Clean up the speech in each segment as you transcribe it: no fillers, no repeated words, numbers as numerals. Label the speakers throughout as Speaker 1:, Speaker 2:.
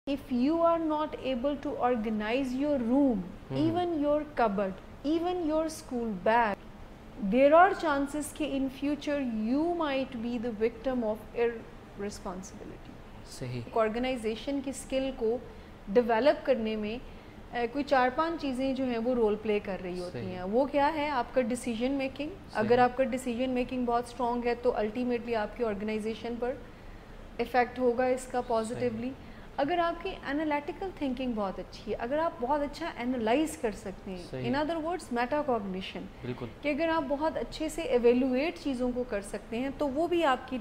Speaker 1: if you are not able to organize your room, even your cupboard, even your school bag, there are chances کہ in future you might be the victim of irresponsibility.
Speaker 2: صحیح.
Speaker 1: Organization کی skill کو develop کرنے میں کوئی 4-5 چیزیں جو ہیں وہ رول پلے کر رہی ہوتی ہیں. وہ کیا ہے؟ آپ کا ڈیسیجن میکنگ. اگر آپ کا ڈیسیجن میکنگ بہت اسٹرانگ ہے تو الٹیمیٹلی آپ کی آرگنائزیشن پر افیکٹ ہوگا اس کا پازیٹیولی. اگر آپ کی انالیٹیکل تھنکنگ بہت اچھی ہے, اگر آپ بہت اچھا انالائز کر سکتے ہیں, in other words meta cognition, کہ اگر آپ بہت اچھے سے ایویلویٹ چیزوں کو کر سکتے ہیں تو وہ بھی آپ کی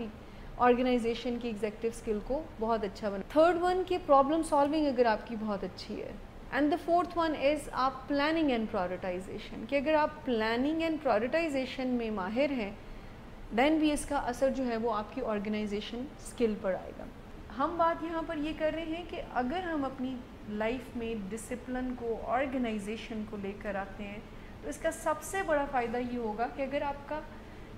Speaker 1: آرگنائزیشن کی ایگزیکٹو اسکل کو بہت اچھا بنا. تھرڈ ون کہ پرابلم سالونگ اگر آپ کی بہت اچھی ہے. And the fourth one is آپ پلاننگ اینڈ پرائورٹائزیشن, کہ اگر آپ پلاننگ اینڈ پرائورٹائزیشن میں ماہر ہیں دین بھی اس کا اثر جو ہے وہ آپ کی آرگنائزیشن اسکل پر آئے گا. ہم بات یہاں پر یہ کر رہے ہیں کہ اگر ہم اپنی لائف میں ڈسپلن کو, آرگنائزیشن کو لے کر آتے ہیں تو اس کا سب سے بڑا فائدہ یہ ہوگا کہ اگر آپ کا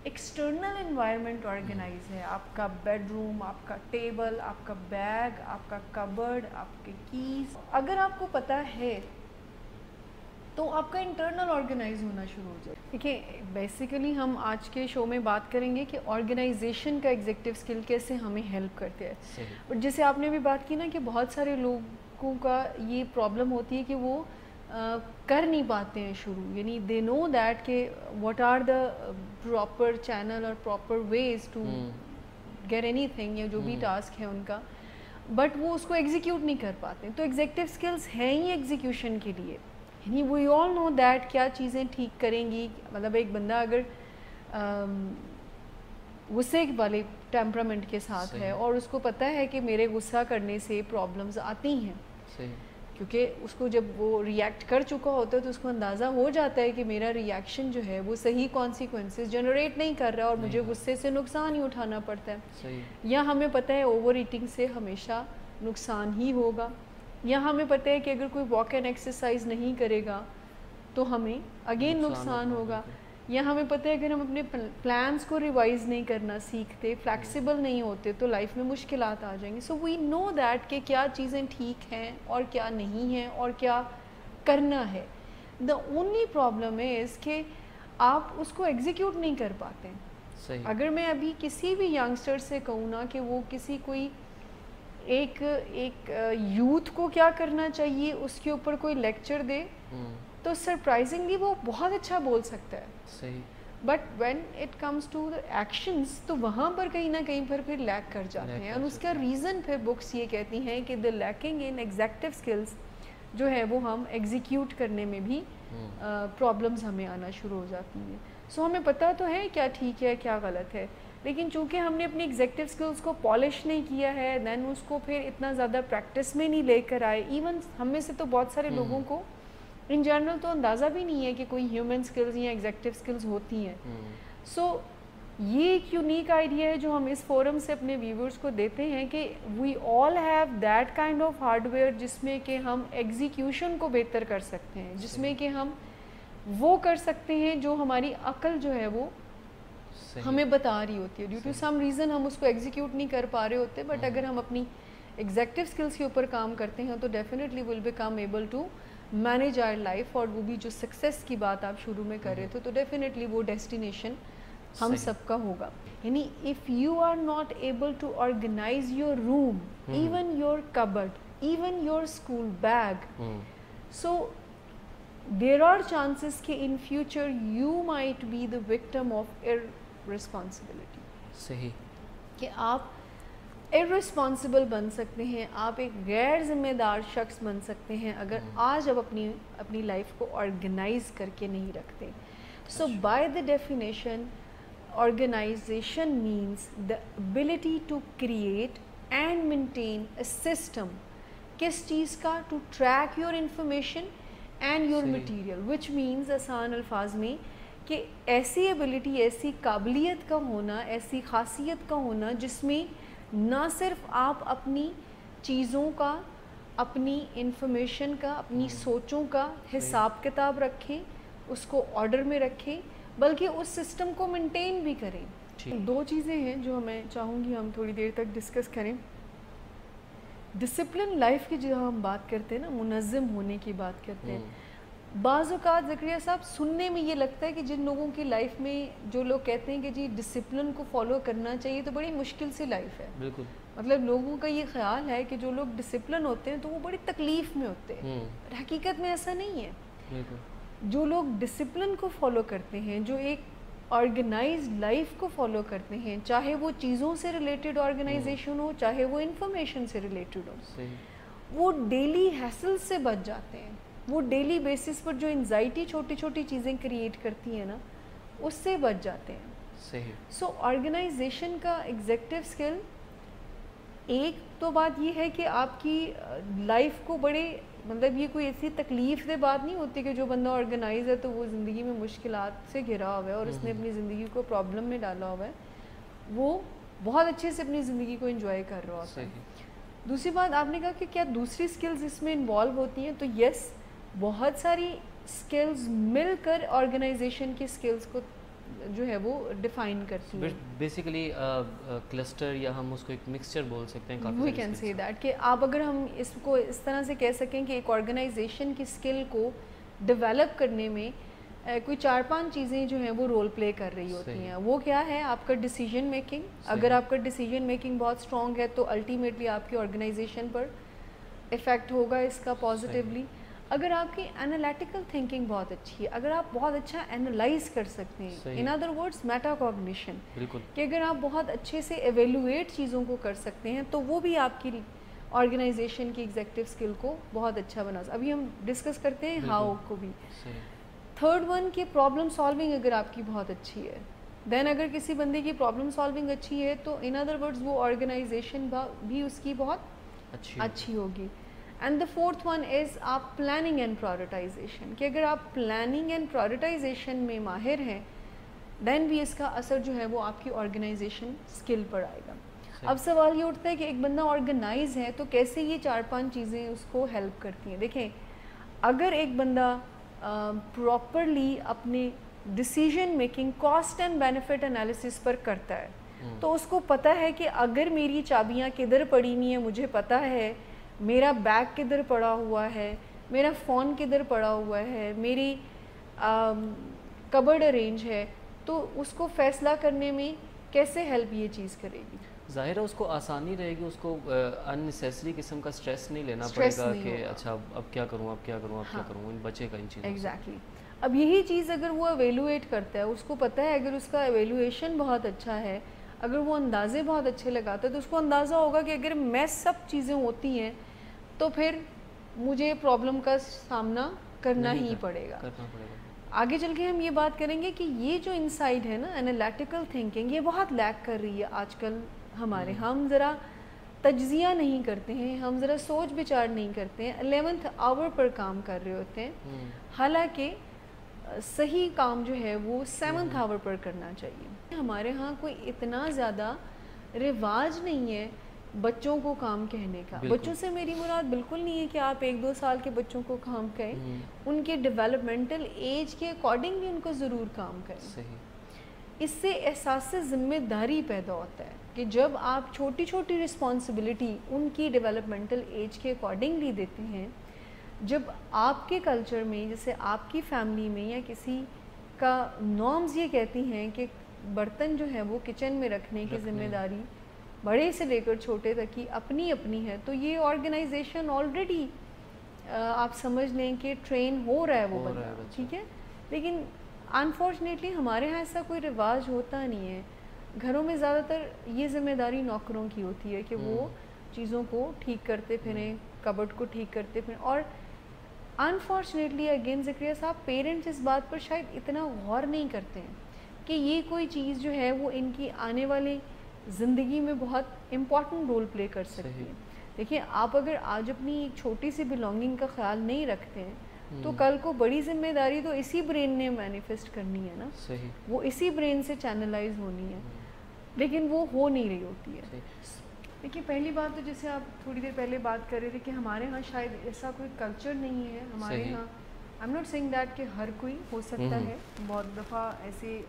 Speaker 1: ایکسٹرنل انوائرمنٹ آرگنائز ہے, آپ کا بیڈ روم, آپ کا ٹیبل, آپ کا بیگ, آپ کا کبرڈ, آپ کے کیز, اگر آپ کو پتہ ہے تو آپ کا انٹرنل آرگنائز ہونا شروع ہو جائے. دیکھیں بیسیکلی ہم آج کے شو میں بات کریں گے کہ آرگنائزیشن کا ایگزیکٹو اسکل کیسے ہمیں ہیلپ کرتے ہیں. اور جیسے آپ نے بھی بات کی نا کہ بہت سارے لوگوں کا یہ پرابلم ہوتی ہے کہ وہ کر نہیں پاتے ہیں شروع, یعنی دے نو دیٹ کہ what are the proper channel اور پراپر ویز ٹو گیٹ اینی تھنگ, یا جو بھی ٹاسک ہے ان کا, بٹ وہ اس کو ایگزیکیوٹ نہیں کر پاتے. تو ایگزیکٹو اسکلس ہیں ہی ایگزیکیوشن کے لیے, یعنی وی آل نو دیٹ کیا چیزیں ٹھیک کریں گی. مطلب ایک بندہ اگر غصے والے ٹیمپرامنٹ کے ساتھ ہے اور اس کو پتہ ہے کہ میرے غصہ کرنے سے پرابلمز آتی ہیں, کیونکہ اس کو جب وہ ریئیکٹ کر چکا ہوتا ہے تو اس کو اندازہ ہو جاتا ہے کہ میرا ریئیکشن جو ہے وہ صحیح کانسیکوینسز جنریٹ نہیں کر رہا اور مجھے غصے سے نقصان ہی اٹھانا پڑتا ہے. یا ہمیں پتہ ہے اوور ایٹنگ سے ہمیشہ نقصان ہی ہوگا, یا ہمیں پتہ ہے کہ اگر کوئی واک اینڈ ایکسرسائز نہیں کرے گا تو ہمیں اگین نقصان ہوگا, یا ہمیں پتہ ہے اگر ہم اپنے پلانس کو ریوائز نہیں کرنا سیکھتے, فلیکسیبل نہیں ہوتے تو لائف میں مشکلات آ جائیں گی. سو وی نو دیٹ کہ کیا چیزیں ٹھیک ہیں اور کیا نہیں ہیں اور کیا کرنا ہے. دا اونلی پرابلم از کہ آپ اس کو ایگزیکیوٹ نہیں کر پاتے. اگر میں ابھی کسی بھی ینگسٹر سے کہوں نا کہ وہ کسی کوئی ایک یوتھ کو کیا کرنا چاہیے اس کے اوپر کوئی لیکچر دے تو سرپرائزنگلی وہ بہت اچھا بول سکتا ہے, but when it comes to actions تو وہاں پر کہیں نہ کہیں پر پھر لیک کر جاتے ہیں. اور اس کا ریزن پھر بکس یہ کہتی ہیں کہ دا لیکنگ ان ایگزیکٹو اسکلز جو ہے وہ ہم ایگزیکیوٹ کرنے میں بھی پرابلمز ہمیں آنا شروع ہو جاتی ہیں. سو ہمیں پتہ تو ہے کیا ٹھیک ہے کیا غلط ہے, لیکن چونکہ ہم نے اپنی ایگزیکٹو اسکلس کو پالش نہیں کیا ہے, دین اس کو پھر اتنا زیادہ پریکٹس میں نہیں لے کر آئے. ایون ہم میں سے تو بہت سارے لوگوں کو ان جنرل تو اندازہ بھی نہیں ہے کہ کوئی ہیومن اسکلز یا ایگزیکٹو اسکلز ہوتی ہیں. سو یہ ایک یونیک آئیڈیا ہے جو ہم اس فورم سے اپنے ویورز کو دیتے ہیں کہ we all have that kind of hardware جس میں کہ ہم ایگزیکیوشن کو بہتر کر سکتے ہیں, جس میں کہ ہم وہ کر سکتے ہیں جو ہماری عقل جو ہے وہ ہمیں بتا رہی ہوتی ہے. ڈیو ٹو سم ریزن ہم اس کو ایگزیکیوٹ نہیں کر پا رہے ہوتے, بٹ اگر ہم اپنی ایگزیکٹو اسکلس کے اوپر کام کرتے ہیں تو definitely will become able to manage our life. اور وہ بھی جو سکسیس کی بات آپ شروع میں کر رہے تھے تو ڈیفینیٹلی وہ ڈیسٹینیشن ہم سب کا ہوگا. یعنی if you are not able to organize your room, even your cupboard, even your school bag, so there are chances کہ in future you might be the victim of irresponsibility.
Speaker 2: صحیح,
Speaker 1: کہ آپ irresponsible بن سکتے ہیں, آپ ایک غیر ذمہ دار شخص بن سکتے ہیں اگر آج آپ اپنی لائف کو آرگنائز کر کے نہیں رکھتے. So by the definition organization means the ability to create and maintain a system. کس چیز کا؟ to track your information and your material, which means آسان الفاظ میں کہ ایسی ایبلٹی, ایسی قابلیت کا ہونا, ایسی خاصیت کا ہونا جس میں نہ صرف آپ اپنی چیزوں کا, اپنی انفارمیشن کا, اپنی سوچوں کا حساب کتاب رکھیں, اس کو آرڈر میں رکھیں, بلکہ اس سسٹم کو مینٹین بھی کریں. دو چیزیں ہیں جو میں چاہوں گی ہم تھوڑی دیر تک ڈسکس کریں. ڈسپلن لائف کی جو ہم بات کرتے ہیں نا، منظم ہونے کی بات کرتے ہیں، بعض اوقات زکریا صاحب سننے میں یہ لگتا ہے کہ جن لوگوں کی لائف میں جو لوگ کہتے ہیں کہ جی ڈسپلن کو فالو کرنا چاہیے تو بڑی مشکل سی لائف ہے. بالکل. مطلب لوگوں کا یہ خیال ہے کہ جو لوگ ڈسپلن ہوتے ہیں تو وہ بڑی تکلیف میں ہوتے ہیں. حقیقت میں ایسا نہیں ہے. جو لوگ ڈسپلن کو فالو کرتے ہیں، جو ایک آرگنائزڈ لائف کو فالو کرتے ہیں، چاہے وہ چیزوں سے ریلیٹڈ آرگنائزیشن ہو، چاہے وہ انفارمیشن سے ریلیٹڈ ہو، وہ ڈیلی ہیسل سے بچ جاتے ہیں. وہ ڈیلی بیسس پر جو انزائٹی چھوٹی چھوٹی چیزیں کریٹ کرتی ہیں نا، اس سے بچ جاتے ہیں. صحیح. سو آرگنائزیشن کا ایگزیکٹو اسکل، ایک تو بات یہ ہے کہ آپ کی لائف کو بڑے، مطلب یہ کوئی ایسی تکلیف دہ بات نہیں ہوتی کہ جو بندہ آرگنائز ہے تو وہ زندگی میں مشکلات سے گھرا ہوا ہے اور اس نے اپنی زندگی کو پرابلم میں ڈالا ہوا ہے، وہ بہت اچھے سے اپنی زندگی کو انجوائے کر رہا ہوتا ہے. دوسری بات آپ نے کہا کہ کیا دوسری سکلز اس میں انوالو ہوتی ہیں، تو یس، بہت ساری سکلز مل کر آرگنائزیشن کی سکلز کو جو ہے وہ ڈیفائن کرتی ہیں.
Speaker 2: بیسیکلی کلسٹر، یا ہم اس کو ایک مکسچر بول سکتے ہیں.
Speaker 1: وی کین سے دیٹ کہ آپ اگر ہم اس کو اس طرح سے کہہ سکیں کہ ایک آرگنائزیشن کی اسکل کو ڈیولپ کرنے میں کوئی 4-5 چیزیں جو ہیں وہ رول پلے کر رہی ہوتی ہیں. وہ کیا ہے؟ آپ کا ڈیسیجن میکنگ. اگر آپ کا ڈیسیجن میکنگ بہت اسٹرانگ ہے تو الٹیمیٹلی آپ کی آرگنائزیشن پر افیکٹ ہوگا اس کا پازیٹیولی. اگر آپ کی انالیٹیکل تھنکنگ بہت اچھی ہے، اگر آپ بہت اچھا اینالائز کر سکتے ہیں، ان ادر ورڈز میٹا کوگنیشن، کہ اگر آپ بہت اچھے سے ایویلویٹ چیزوں کو کر سکتے ہیں تو وہ بھی آپ کی آرگنائزیشن کی ایگزیکٹو اسکل کو بہت اچھا بنا سکتے. ابھی ہم ڈسکس کرتے ہیں ہاؤ کو بھی. تھرڈ ون کہ پرابلم سالونگ اگر آپ کی بہت اچھی ہے، دین اگر کسی بندے کی پرابلم سالونگ اچھی ہے تو ان ادر ورڈز وہ آرگنائزیشن بھی اس کی بہت اچھی ہوگی. And the fourth one is آپ پلاننگ اینڈ پرائورٹائزیشن، کہ اگر آپ پلاننگ اینڈ پرائورٹائزیشن میں ماہر ہیں دین بھی اس کا اثر جو ہے وہ آپ کی آرگنائزیشن اسکل پر آئے گا. اب سوال یہ اٹھتا ہے کہ ایک بندہ آرگنائز ہے تو کیسے یہ 4-5 چیزیں اس کو ہیلپ کرتی ہیں. دیکھیں، اگر ایک بندہ پراپرلی اپنے decision making cost and benefit analysis پر کرتا ہے تو اس کو پتہ ہے کہ اگر میری چابیاں کدھر پڑی ہوئی ہیں، مجھے پتہ ہے میرا بیگ کدھر پڑا ہوا ہے، میرا فون کدھر پڑا ہوا ہے، میری کبرڈ ارینج ہے، تو اس کو فیصلہ کرنے میں کیسے ہیلپ یہ چیز کرے گی.
Speaker 2: ظاہر ہے اس کو آسانی رہے گی، اس کو ان نیسیسری قسم کا سٹریس نہیں لینا پڑے گا کہ اچھا اب کیا کروں بچے کا ان چیزوں.
Speaker 1: ایگزیکٹلی. اب یہی چیز اگر وہ ایویلویٹ کرتا ہے، اس کو پتہ ہے اگر اس کا ایویلویشن بہت اچھا ہے، اگر وہ اندازے بہت اچھے لگاتا ہے تو اس کو اندازہ ہوگا کہ اگر میں سب چیزیں ہوتی ہیں تو پھر مجھے پرابلم کا سامنا کرنا ہی پڑے گا. آگے چل کے ہم یہ بات کریں گے کہ یہ جو انسائٹ ہے نا، انالیٹیکل تھنکنگ، یہ بہت لیک کر رہی ہے آج کل ہمارے. ہم ذرا تجزیہ نہیں کرتے ہیں، ہم ذرا سوچ بچار نہیں کرتے ہیں، 11th آور پر کام کر رہے ہوتے ہیں، حالانکہ صحیح کام جو ہے وہ 7th آور پر کرنا چاہیے. ہمارے ہاں کوئی اتنا زیادہ رواج نہیں ہے بچوں کو کام کہنے کا. بچوں سے میری مراد بالکل نہیں ہے کہ آپ 1-2 سال کے بچوں کو کام کہیں، ان کے ڈیولپمنٹل ایج کے اکارڈنگ بھی ان کو ضرور کام کریں. اس سے احساس ذمہ داری پیدا ہوتا ہے کہ جب آپ چھوٹی چھوٹی رسپانسبلٹی ان کی ڈیولپمنٹل ایج کے اکارڈنگلی دیتے ہیں. جب آپ کے کلچر میں، جیسے آپ کی فیملی میں یا کسی کا نارمز یہ کہتی ہیں کہ برتن جو ہے وہ کچن میں رکھنے کی ذمہ داری بڑے سے لے کر چھوٹے تک کی اپنی اپنی ہے، تو یہ آرگنائزیشن آلریڈی آپ سمجھ لیں کہ ٹرین ہو رہا ہے وہ بندہ. ٹھیک ہے، لیکن انفارچونیٹلی ہمارے ہاں ایسا کوئی رواج ہوتا نہیں ہے. گھروں میں زیادہ تر یہ ذمہ داری نوکروں کی ہوتی ہے کہ وہ چیزوں کو ٹھیک کرتے پھریں، کبڈ کو ٹھیک کرتے پھریں. اور انفارچونیٹلی اگین زکریا صاحب، پیرنٹس اس بات پر شاید اتنا غور نہیں کرتے ہیں کہ یہ کوئی چیز جو ہے وہ ان کی آنے والے زندگی میں بہت امپورٹنٹ رول پلے کر سکتی ہے. دیکھیں، آپ اگر آج اپنی ایک چھوٹی سی بلونگنگ کا خیال نہیں رکھتے ہیں تو کل کو بڑی ذمہ داری تو اسی برین نے مینیفیسٹ کرنی ہے نا، وہ اسی برین سے چینلائز ہونی ہے، لیکن وہ ہو نہیں رہی ہوتی ہے. دیکھیے، پہلی بات تو جیسے آپ تھوڑی دیر پہلے بات کر رہے تھے کہ ہمارے ہاں شاید ایسا کوئی کلچر نہیں ہے. ہمارے ہاں I am not seeing that کہ ہر کوئی ہو سکتا ہے، بہت دفعہ ایسے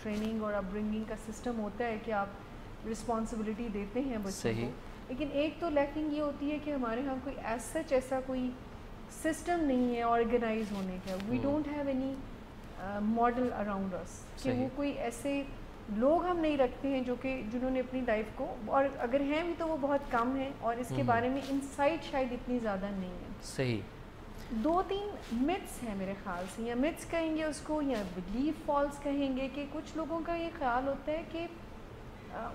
Speaker 1: ٹریننگ اور اپ برنگنگ کا سسٹم ہوتا ہے کہ آپ رسپانسبلٹی دیتے ہیں بچوں کو، لیکن ایک تو لیکنگ یہ ہوتی ہے کہ ہمارے یہاں کوئی ایسا کوئی سسٹم نہیں ہے آرگنائز ہونے کا. We don't have any model around us, کہ وہ کوئی ایسے لوگ ہم نہیں رکھتے ہیں جنہوں نے اپنی لائف کو, اور اگر ہیں بھی تو وہ بہت کم ہیں, اور اس کے بارے میں انسائٹ شاید اتنی زیادہ نہیں ہے.
Speaker 2: صحیح.
Speaker 1: 2-3 متس ہیں میرے خیال سے, یا متس کہیں گے اس کو, یا بلیف فالس کہیں گے, کہ کچھ لوگوں کا یہ خیال ہوتا ہے کہ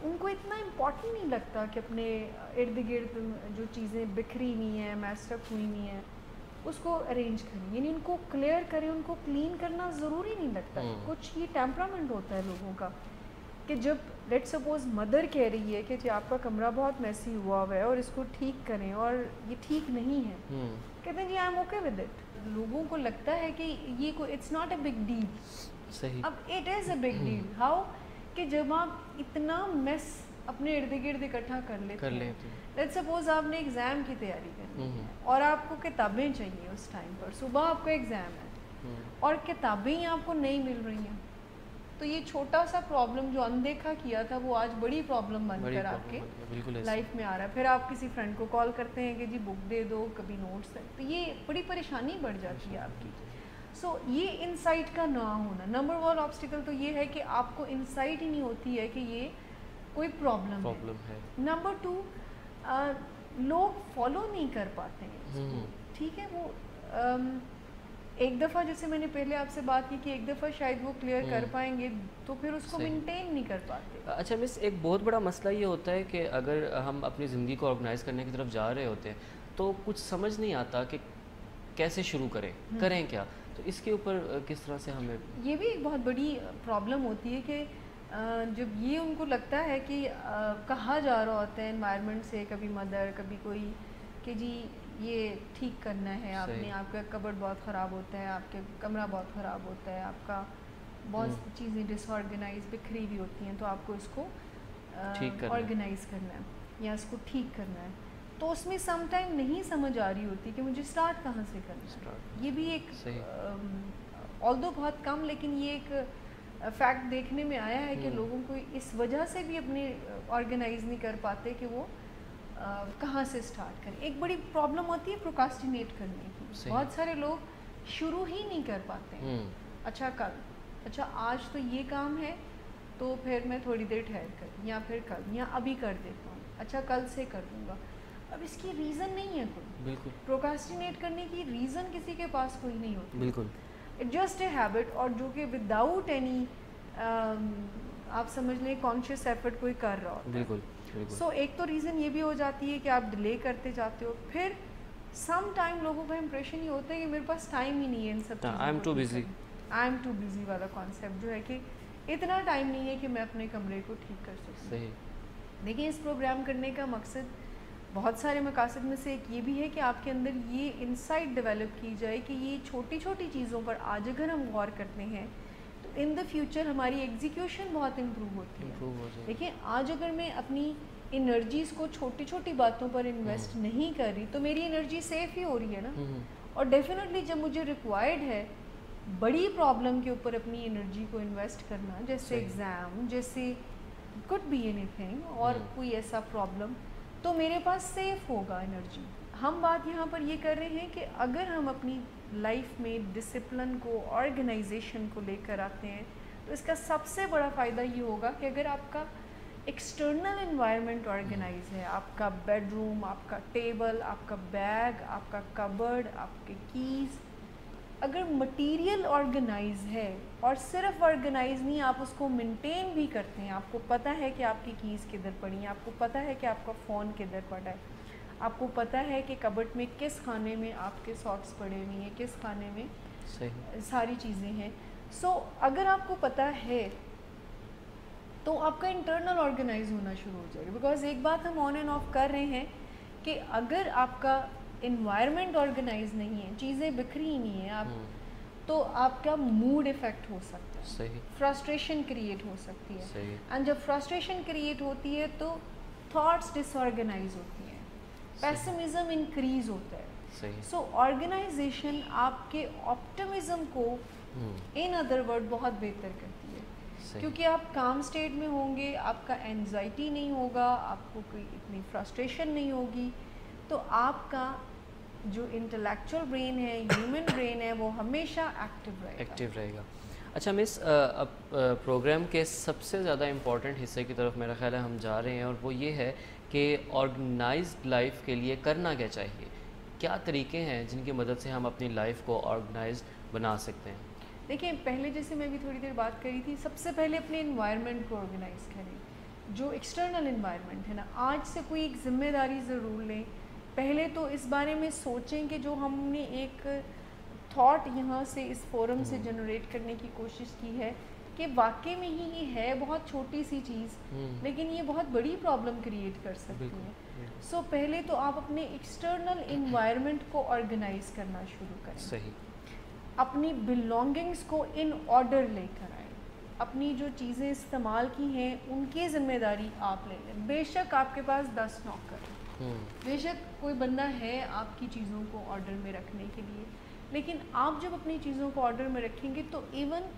Speaker 1: ان کو اتنا امپورٹنٹ نہیں لگتا کہ اپنے ارد گرد جو چیزیں بکھری ہوئی ہیں, میسڈ اپ ہوئی ہوئی ہیں, اس کو ارینج کریں, یعنی ان کو کلیئر کریں, ان کو کلین کرنا ضروری نہیں لگتا. کچھ یہ ٹیمپرامنٹ ہوتا ہے لوگوں کا, کہ جب لیٹ سپوز مدر کہہ رہی ہے کہ جی آپ کا کمرہ بہت میسی ہوا ہے اور اس کو ٹھیک کریں, اور یہ ٹھیک نہیں ہے, کہتے ہیں جی I am okay with it. لوگوں کو لگتا ہے کہ یہ کوئی it's not a big deal.
Speaker 2: صحیح.
Speaker 1: اب it is a big deal. How, کہ جب آپ اتنا میس اپنے ارد گرد اکٹھا کر لیتے ہیں, لیٹ سپوز آپ نے ایگزام کی تیاری کرنی ہے اور آپ کو کتابیں چاہیے اس ٹائم پر, صبح آپ کا ایگزام ہے اور کتابیں ہی آپ کو نہیں مل رہی ہیں, تو یہ چھوٹا سا پرابلم جو اندیکھا کیا تھا وہ آج بڑی پرابلم بن کر آپ کے لائف میں آ رہا ہے. پھر آپ کسی فرینڈ کو کال کرتے ہیں کہ جی بک دے دو, کبھی نوٹس, تو یہ بڑی پریشانی بڑھ جاتی ہے آپ کی. سو یہ انسائٹ کا نہ ہونا, نمبر 1 آبسٹیکل تو یہ ہے کہ آپ کو انسائٹ ہی نہیں ہوتی ہے کہ یہ کوئی پرابلم ہے. نمبر 2, لوگ فالو نہیں کر پاتے ہیں. ٹھیک ہے, وہ ایک دفعہ جیسے میں نے پہلے آپ سے بات کی کہ ایک دفعہ شاید وہ کلیئر کر پائیں گے تو پھر اس کو مینٹین نہیں کر پاتے.
Speaker 2: اچھا مس, ایک بہت بڑا مسئلہ یہ ہوتا ہے کہ اگر ہم اپنی زندگی کو آرگنائز کرنے کی طرف جا رہے ہوتے ہیں تو کچھ سمجھ نہیں آتا کہ کیسے شروع کریں کیا, تو اس کے اوپر کس طرح سے ہمیں,
Speaker 1: یہ بھی ایک بہت بڑی پرابلم ہوتی ہے کہ جب یہ ان کو لگتا ہے کہ کہا جا رہا ہوتا ہے انوائرمنٹ سے, کبھی مدر, کبھی کوئی, کہ جی یہ ٹھیک کرنا ہے آپ نے, آپ کا کبڈ بہت خراب ہوتا ہے, آپ کے کمرہ بہت خراب ہوتا ہے, آپ کا بہت چیزیں ڈس آرگنائز بکھری ہوئی ہوتی ہیں, تو آپ کو اس کو آرگنائز کرنا ہے یا اس کو ٹھیک کرنا ہے. تو اس میں سم ٹائم نہیں سمجھ آ رہی ہوتی کہ مجھے اسٹارٹ کہاں سے کرنا ہے. یہ بھی ایک آلدو بہت کم, لیکن یہ ایک فیکٹ دیکھنے میں آیا ہے کہ لوگوں کو اس وجہ سے بھی اپنے آرگنائز نہیں کر پاتے کہ وہ کہاں سے اسٹارٹ کریں. ایک بڑی پرابلم ہوتی ہے پروکاسٹینیٹ کرنے کی. بہت سارے لوگ شروع ہی نہیں کر پاتے ہیں. اچھا آج تو یہ کام ہے تو پھر میں تھوڑی دیر ٹھہر کر, یا پھر کل, یا ابھی کر دیتا ہوں, اچھا کل سے کر دوں گا. اب اس کی ریزن نہیں ہے کوئی. بالکل پروکاسٹینیٹ کرنے کی ریزن کسی کے پاس کوئی نہیں ہوتی. بالکل اٹ جسٹ اے ہیبٹ, اور جو کہ وداؤٹ اینی آپ سمجھ لیں کانشیس ایفرٹ کوئی کر رہا ہوتا ہے. بالکل. سو ایک تو ریزن یہ بھی ہو جاتی ہے کہ آپ ڈیلے کرتے جاتے ہو. پھر سم ٹائم لوگوں کا امپریشن یہ ہوتا ہے کہ میرے پاس ٹائم ہی نہیں ہے ان سب چیزوں کو. آئی ایم ٹو بزی والا کانسیپٹ جو ہے کہ اتنا ٹائم نہیں ہے کہ میں اپنے کمرے کو ٹھیک کر سکوں. دیکھیں اس پروگرام کرنے کا مقصد, بہت سارے مقاصد میں سے ایک یہ بھی ہے کہ آپ کے اندر یہ انسائٹ ڈیولپ کی جائے کہ یہ چھوٹی چھوٹی چیزوں پر آج اگر ہم غور کرتے ہیں تو ان دا فیوچر ہماری ایگزیکیوشن بہت امپروو ہوتی ہے. دیکھیں آج اگر میں اپنی انرجیز کو چھوٹی چھوٹی باتوں پر انویسٹ نہیں کر رہی تو میری انرجی سیف ہی ہو رہی ہے نا. اور ڈیفینیٹلی جب مجھے ریکوائرڈ ہے بڑی پرابلم کے اوپر اپنی انرجی کو انویسٹ کرنا, جیسے ایگزام, جیسے کڈ بی اینی تھنگ, اور کوئی ایسا پرابلم, تو میرے پاس سیف ہوگا انرجی. ہم بات یہاں پر یہ کر رہے ہیں کہ اگر ہم اپنی لائف میں ڈسپلن کو, آرگنائزیشن کو لے کر آتے ہیں تو اس کا سب سے بڑا فائدہ یہ ہوگا کہ اگر آپ کا ایکسٹرنل انوائرمنٹ آرگنائز ہے, آپ کا بیڈ روم, آپ کا ٹیبل, آپ کا بیگ, آپ کا کبرڈ, آپ کے کیز, اگر مٹیریل آرگنائز ہے, اور صرف آرگنائز نہیں, آپ اس کو مینٹین بھی کرتے ہیں, آپ کو پتہ ہے کہ آپ کی کیز کدھر پڑی ہیں, آپ کو پتہ ہے کہ آپ کا فون کدھر پڑا ہے, آپ کو پتہ ہے کہ کبرڈ میں کس خانے میں آپ کے ساکس پڑے ہوئے ہیں, کس خانے میں ساری چیزیں ہیں. سو اگر آپ کو پتہ ہے تو آپ کا انٹرنل آرگنائز ہونا شروع ہو جائے گا. بیکاز ایک بات ہم آن اینڈ آف کر رہے ہیں کہ اگر آپ کا انوائرمنٹ آرگنائز نہیں ہے, چیزیں بکھری نہیں ہیں, آپ تو آپ کا موڈ افیکٹ ہو سکتا ہے, فرسٹریشن کریٹ ہو سکتی ہے. اینڈ جب فرسٹریشن کریٹ ہوتی ہے تو تھاٹس ڈس آرگنائز ہوتی ہیں, پیسمزم انکریز ہوتا ہے. سو آرگنائزیشن آپ کے آپٹمزم کو ان ادر ورڈ بہت بہتر کرتی ہے. کیونکہ آپ کام سٹیٹ میں ہوں گے، آپ کا اینزائٹی نہیں ہوگا، آپ کو کوئی اتنی فرسٹریشن نہیں ہوگی، تو آپ کا جو انٹلیکچوئل برین ہے، ہیومن برین ہے، وہ ہمیشہ ایکٹیو رہے گا.
Speaker 2: اچھا مس، پروگرام کے سب سے زیادہ امپورٹنٹ حصے کی طرف میرا خیال ہے ہم جا رہے ہیں، اور وہ یہ ہے کہ آرگنائزڈ لائف کے لیے کرنا کیا چاہیے. کیا طریقے ہیں جن کی مدد سے ہم اپنی لائف کو آرگنائزڈ بنا سکتے ہیں؟
Speaker 1: دیکھیں، پہلے جیسے میں بھی تھوڑی دیر بات کری تھی، سب سے پہلے اپنے انوائرمنٹ کو آرگنائز کریں. جو ایکسٹرنل انوائرمنٹ ہے نا، آج سے کوئی ایک ذمہ داری ضرور لیں. پہلے تو اس بارے میں سوچیں کہ جو ہم نے ایک تھاٹ یہاں سے اس فورم سے جنریٹ کرنے کی کوشش کی ہے کہ واقعی میں ہی یہ ہے بہت چھوٹی سی چیز، لیکن یہ بہت بڑی پرابلم کریٹ کر سکتی ہے. سو پہلے تو آپ اپنے ایکسٹرنل انوائرمنٹ کو آرگنائز کرنا شروع کریں.
Speaker 2: صحیح.
Speaker 1: اپنی بلانگنگس کو ان آرڈر لے کر آئیں. اپنی جو چیزیں استعمال کی ہیں ان کی ذمہ داری آپ لے لیں. بے شک آپ کے پاس 10 نوکر ہیں، بے شک کوئی بندہ ہے آپ کی چیزوں کو آرڈر میں رکھنے کے لیے، لیکن آپ جب اپنی چیزوں کو آرڈر میں رکھیں گے تو ایون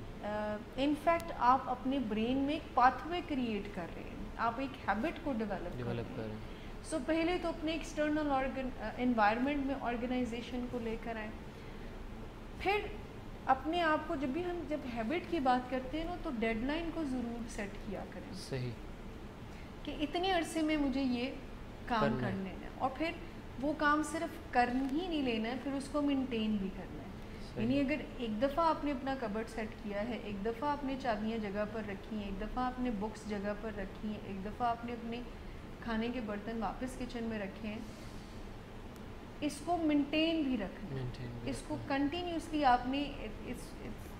Speaker 1: انفیکٹ آپ اپنے برین میں ایک پاتھ وے کریٹ کر رہے ہیں، آپ ایک ہیبٹ کو ڈیولپ کر رہے ہیں. سو پہلے تو اپنے ایکسٹرنل انوائرمنٹ میں آرگنائزیشن کو لے کر آئیں. پھر اپنے آپ کو جب ہیبٹ کی بات کرتے ہیں نا، تو ڈیڈ لائن کو ضرور سیٹ کیا کریں.
Speaker 2: صحیح.
Speaker 1: کہ اتنے عرصے میں مجھے یہ کام کر لینا ہے، اور پھر وہ کام صرف کر ہی نہیں لینا ہے، پھر اس کو مینٹین بھی کرنا ہے. یعنی اگر ایک دفعہ آپ نے اپنا کبڈ سیٹ کیا ہے، ایک دفعہ آپ نے چابیاں جگہ پر رکھی ہیں، ایک دفعہ آپ نے بکس جگہ پر رکھی ہیں، ایک دفعہ آپ نے اپنے کھانے کے برتن واپس کچن میں رکھے ہیں، اس کو مینٹین بھی رکھنا ہے. اس کو کنٹینیوسلی آپ نے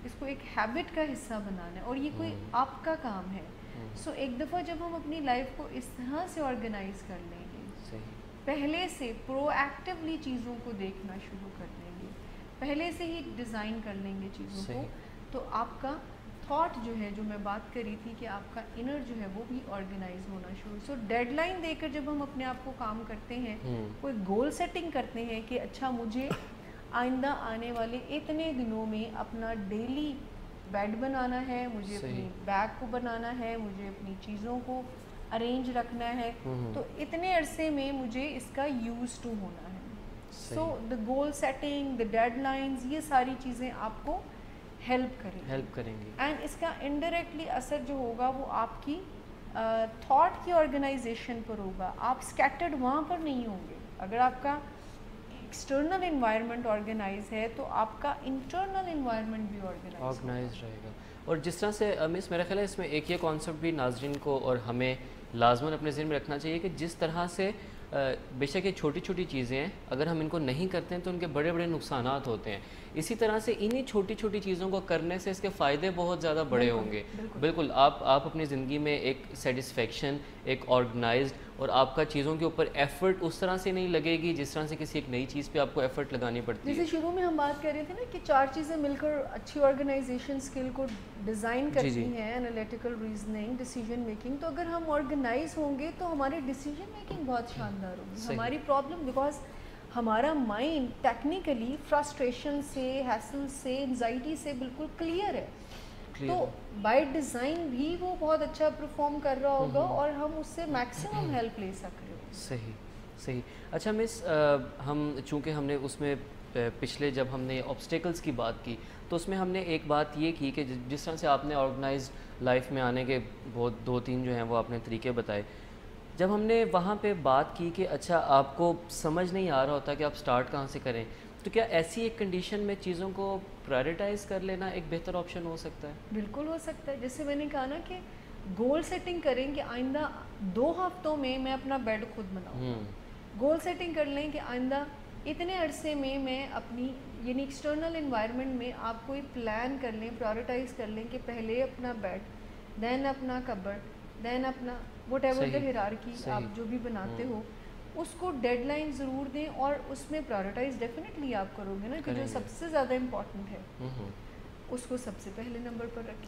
Speaker 1: اس کو ایک ہیبٹ کا حصہ بنانا ہے، اور یہ کوئی آپ کا کام ہے. سو ایک دفعہ جب ہم اپنی لائف کو اس طرح سے آرگنائز کر لیں گے، پہلے سے پرو ایکٹیولی چیزوں کو دیکھنا شروع کر دیں گے، پہلے سے ہی ڈیزائن کر لیں گے چیزوں کو، تو آپ کا تھاٹ جو ہے، جو میں بات کری تھی کہ آپ کا انر جو ہے وہ بھی آرگنائز ہونا شروع. سو ڈیڈ لائن دے کر جب ہم اپنے آپ کو کام کرتے ہیں، کوئی گول سیٹنگ کرتے ہیں کہ اچھا مجھے آئندہ آنے والے اتنے دنوں میں اپنا ڈیلی بیڈ بنانا ہے، مجھے اپنی بیگ کو بنانا ہے، مجھے اپنی چیزوں کو ارینج رکھنا ہے، تو اتنے عرصے میں مجھے اس کا یوز ٹو ہونا ہے. سو دا گول سیٹنگ، دا ڈیڈ لائنز، یہ ساری چیزیں آپ کو ہیلپ کریں گی. اینڈ اس کا انڈائریکٹلی اثر جو ہوگا وہ آپ کی تھاٹ کی آرگنائزیشن پر ہوگا. آپ اسکیٹرڈ وہاں پر نہیں ہوں گے. اگر آپ کا ایکسٹرنل انوائرمنٹ آرگنائز ہے تو آپ کا انٹرنل انوائرمنٹ بھی آرگنائز
Speaker 2: رہے گا. اور جس طرح سے مس، میرا خیال ہے اس میں ایک یہ کانسیپٹ بھی ناظرین کو اور ہمیں لازماً اپنے ذہن میں رکھنا چاہیے کہ جس طرح سے بے شک یہ چھوٹی چھوٹی چیزیں ہیں، اگر ہم ان کو نہیں کرتے ہیں تو ان کے بڑے بڑے نقصانات ہوتے ہیں. اسی طرح سے انہی چھوٹی چھوٹی چیزوں کو کرنے سے اس کے فائدے بہت زیادہ بڑے ہوں گے. بالکل آپ اپنی زندگی میں ایک سیٹسفیکشن، ایک آرگنائزڈ، اور آپ کا چیزوں کے اوپر ایفرٹ اس طرح سے نہیں لگے گی جس طرح سے کسی ایک نئی چیز پہ آپ کو ایفرٹ لگانی پڑتی ہے.
Speaker 1: جیسے شروع میں ہم بات کر رہے تھے نا کہ 4 چیزیں مل کر اچھی آرگنائزیشن اسکل کو ڈیزائن کرتی ہیں، انالیٹیکل ریزننگ، ڈیسیجن میکنگ. تو اگر ہم آرگنائز ہوں گے تو ہماری ڈیسیجن میکنگ بہت شاندار ہوگی. ہماری پرابلم، بیکاز ہمارا مائنڈ ٹیکنیکلی فرسٹریشن سے، ہیسل سے، انزائٹی سے بالکل کلیئر ہے، تو بائی ڈیزائن بھی وہ بہت اچھا پرفارم کر رہا ہوگا اور ہم اس سے میکسیمم ہیلپ لے سک رہے ہوں.
Speaker 2: صحیح. اچھا مس، ہم چونکہ ہم نے اس میں پچھلے جب ہم نے آبسٹیکلس کی بات کی تو اس میں ہم نے ایک بات یہ کی کہ جس طرح سے آپ نے آرگنائزڈ لائف میں آنے کے بہت 2-3 جو ہیں وہ آپ نے طریقے بتائے. جب ہم نے وہاں پہ بات کی کہ اچھا آپ کو سمجھ نہیں آ رہا ہوتا کہ آپ سٹارٹ کہاں سے کریں، تو کیا ایسی ایک کنڈیشن میں چیزوں کو پرائرٹائز کر لینا ایک بہتر آپشن ہو سکتا ہے؟
Speaker 1: بالکل ہو سکتا ہے. جیسے میں نے کہا نا کہ گول سیٹنگ کریں کہ آئندہ 2 ہفتوں میں میں اپنا بیڈ خود بناؤں. گول سیٹنگ کر لیں کہ آئندہ اتنے عرصے میں میں اپنی، یعنی ایکسٹرنل انوائرمنٹ میں آپ کوئی پلان کر لیں، پرائرٹائز کر لیں کہ پہلے اپنا بیڈ، دین اپنا کبڈ، دین اپنا وٹ ایور دا ہیرارکی آپ جو بھی بناتے ہو، اس کو ڈیڈ لائن ضرور دیں. اور اس میں پرائرٹائز ڈیفینیٹلی آپ کرو گے نا کہ جو سب سے زیادہ امپورٹنٹ ہے اس کو سب سے پہلے نمبر پر رکھیں.